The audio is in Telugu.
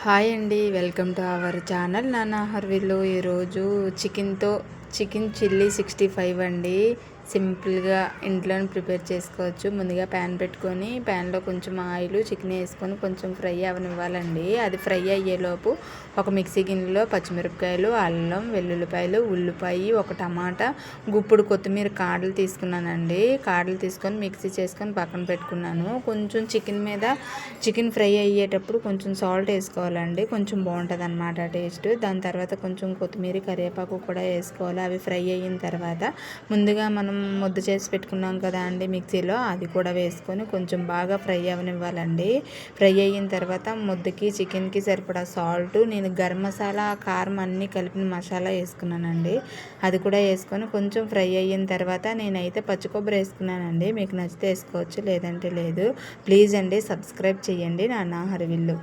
హాయ్ అండి, వెల్కమ్ టు అవర్ ఛానల్ నానా హర్విల్లు. ఈరోజు చికెన్ చిల్లీ 65 అండి. సింపుల్గా ఇంట్లోనే ప్రిపేర్ చేసుకోవచ్చు. ముందుగా ప్యాన్ పెట్టుకొని ప్యాన్లో కొంచెం ఆయిల్, చికెన్ వేసుకొని కొంచెం ఫ్రై అవనివ్వాలండి. అది ఫ్రై అయ్యేలోపు ఒక మిక్సీ గిన్నెలో పచ్చిమిరపకాయలు, అల్లం, వెల్లుల్లిపాయలు, ఉల్లిపాయ, ఒక టమాటా, గుప్పుడు కొత్తిమీర కాడలు తీసుకున్నానండి. కాడలు తీసుకొని మిక్సీ చేసుకొని పక్కన పెట్టుకున్నాను. కొంచెం చికెన్ ఫ్రై అయ్యేటప్పుడు కొంచెం సాల్ట్ వేసుకోవాలండి. కొంచెం బాగుంటుంది అన్నమాట టేస్ట్. దాని తర్వాత కొంచెం కొత్తిమీర, కరివేపాకు కూడా వేసుకోవాలి. అవి ఫ్రై అయిన తర్వాత ముందుగా మనం ముద్ద చేసి పెట్టుకున్నాం కదా అండి మిక్సీలో, అది కూడా వేసుకొని కొంచెం బాగా ఫ్రై అవనివ్వాలండి. ఫ్రై అయిన తర్వాత ముద్దకి, చికెన్కి సరిపడా సాల్ట్, నేను గరం మసాలా, కారం అన్నీ కలిపిన మసాలా వేసుకున్నానండి. అది కూడా వేసుకొని కొంచెం ఫ్రై అయిన తర్వాత నేనైతే పచ్చి కొబ్బరి వేసుకున్నానండి. మీకు నచ్చితే వేసుకోవచ్చు, లేదంటే లేదు. ప్లీజ్ అండి, సబ్స్క్రైబ్ చేయండి నానా హర్విల్లు.